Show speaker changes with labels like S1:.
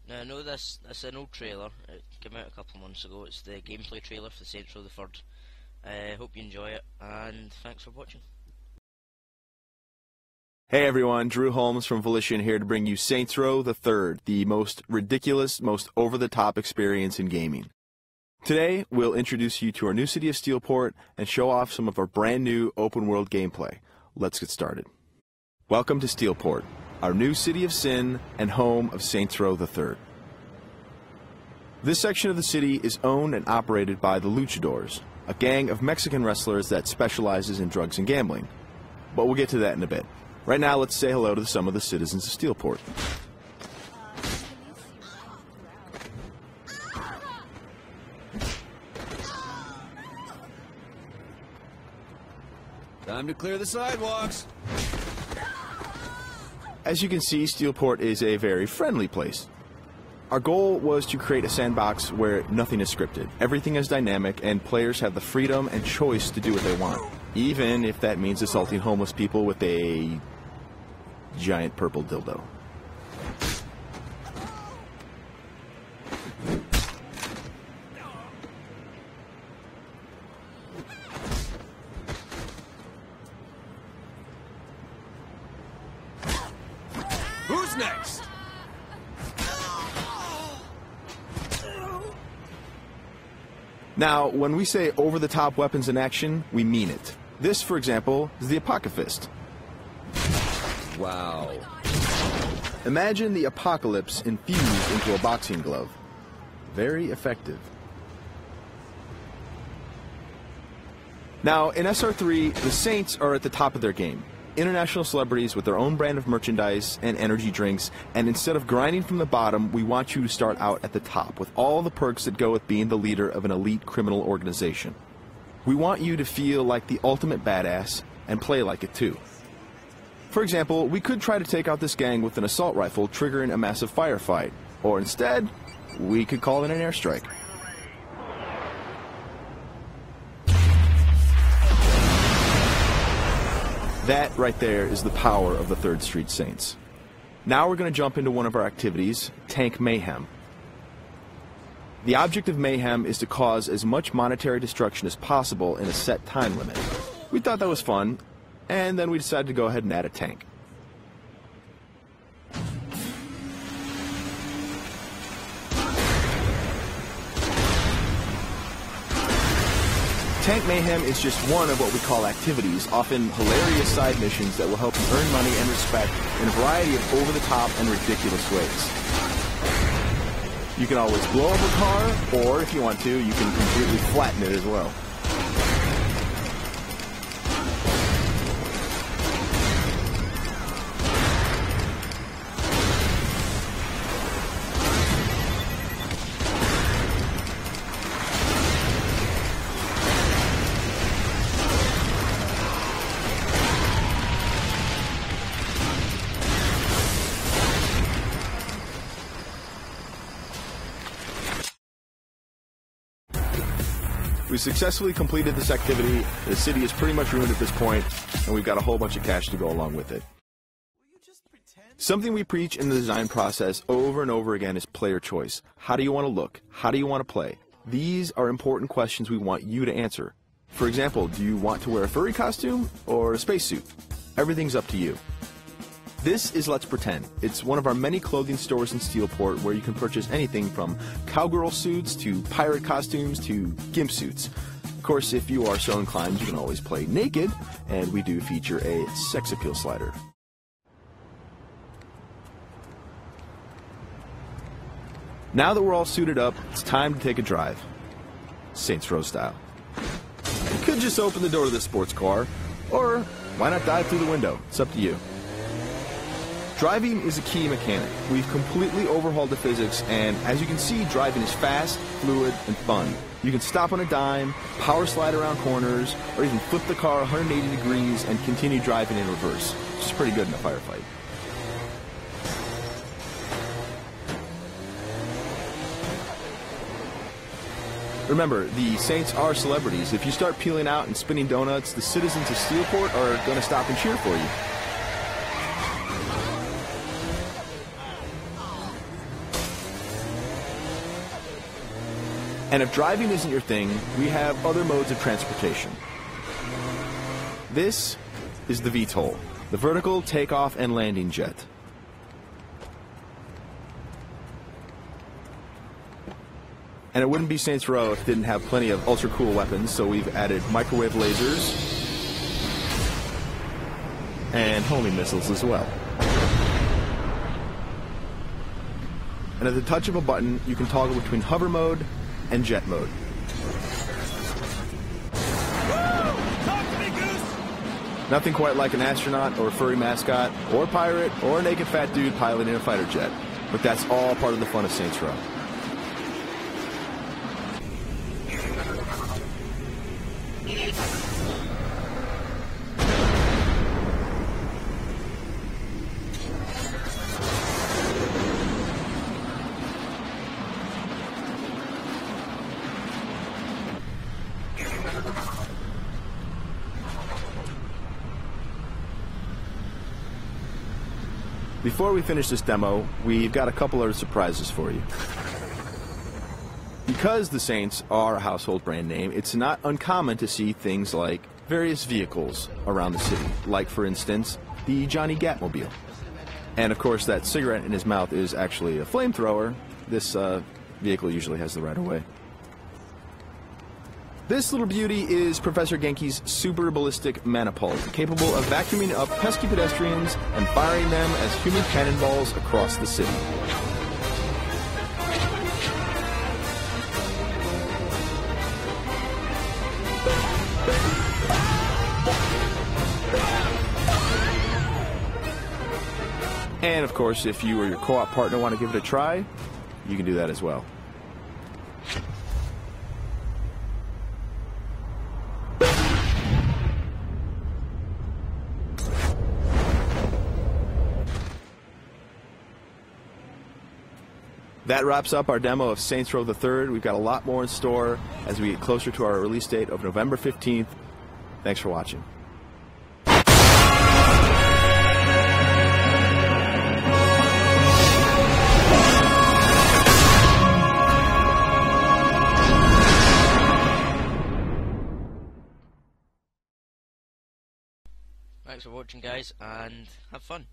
S1: Now I know this is an old trailer. It came out a couple of months ago. It's the gameplay trailer for Saints Row the Third. I hope you enjoy it, and thanks for watching.
S2: Hey everyone, Drew Holmes from Volition here to bring you Saints Row the Third, the most ridiculous, most over-the-top experience in gaming. Today, we'll introduce you to our new city of Steelport and show off some of our brand new open-world gameplay. Let's get started. Welcome to Steelport, our new city of sin and home of Saints Row the Third. This section of the city is owned and operated by the Luchadors, a gang of Mexican wrestlers that specializes in drugs and gambling. But we'll get to that in a bit. Right now, let's say hello to some of the citizens of Steelport.
S3: Time to clear the sidewalks.
S2: As you can see, Steelport is a very friendly place. Our goal was to create a sandbox where nothing is scripted. Everything is dynamic, and players have the freedom and choice to do what they want, even if that means assaulting homeless people with a giant purple dildo.
S3: Who's next?
S2: Now, when we say over-the-top weapons in action, we mean it. This, for example, is the Apocafist.
S3: Wow.
S2: Imagine the apocalypse infused into a boxing glove. Very effective. Now, in SR3, the Saints are at the top of their game. International celebrities with their own brand of merchandise and energy drinks, and instead of grinding from the bottom, we want you to start out at the top with all the perks that go with being the leader of an elite criminal organization. We want you to feel like the ultimate badass and play like it too. For example, we could try to take out this gang with an assault rifle triggering a massive firefight, or instead, we could call it an airstrike. That right there is the power of the 3rd Street Saints. Now we're going to jump into one of our activities, Tank Mayhem. The object of Mayhem is to cause as much monetary destruction as possible in a set time limit. We thought that was fun, and then we decided to go ahead and add a tank. Tank Mayhem is just one of what we call activities, often hilarious side missions that will help you earn money and respect in a variety of over-the-top and ridiculous ways. You can always blow up a car, or if you want to, you can completely flatten it as well. We successfully completed this activity. The city is pretty much ruined at this point, and we've got a whole bunch of cash to go along with it. Something we preach in the design process over and over again is player choice. How do you want to look? How do you want to play? These are important questions we want you to answer. For example, do you want to wear a furry costume or a spacesuit? Everything's up to you. This is Let's Pretend. It's one of our many clothing stores in Steelport where you can purchase anything from cowgirl suits to pirate costumes to gimp suits. Of course, if you are so inclined, you can always play naked, and we do feature a sex appeal slider. Now that we're all suited up, it's time to take a drive. Saints Row style. You could just open the door to this sports car, or why not dive through the window? It's up to you. Driving is a key mechanic. We've completely overhauled the physics, and as you can see, driving is fast, fluid, and fun. You can stop on a dime, power slide around corners, or even flip the car 180 degrees and continue driving in reverse, which is pretty good in a firefight. Remember, the Saints are celebrities. If you start peeling out and spinning donuts, the citizens of Steelport are going to stop and cheer for you. And if driving isn't your thing, we have other modes of transportation. This is the VTOL, the vertical takeoff and landing jet. And it wouldn't be Saints Row if it didn't have plenty of ultra cool weapons, so we've added microwave lasers and homing missiles as well. And at the touch of a button, you can toggle between hover mode and jet mode.
S3: Talk to me, Goose!
S2: Nothing quite like an astronaut or a furry mascot or pirate or a naked fat dude piloting a fighter jet. But that's all part of the fun of Saints Row. Before we finish this demo, we've got a couple other surprises for you. Because the Saints are a household brand name, it's not uncommon to see things like various vehicles around the city, like, for instance, the Johnny Gatmobile. And, of course, that cigarette in his mouth is actually a flamethrower. This vehicle usually has the right-of-way. This little beauty is Professor Genki's super ballistic manipult, capable of vacuuming up pesky pedestrians and firing them as human cannonballs across the city. And of course, if you or your co-op partner want to give it a try, you can do that as well. That wraps up our demo of Saints Row the Third. We've got a lot more in store as we get closer to our release date of November 15th. Thanks for watching.
S1: Thanks for watching, guys, and have fun.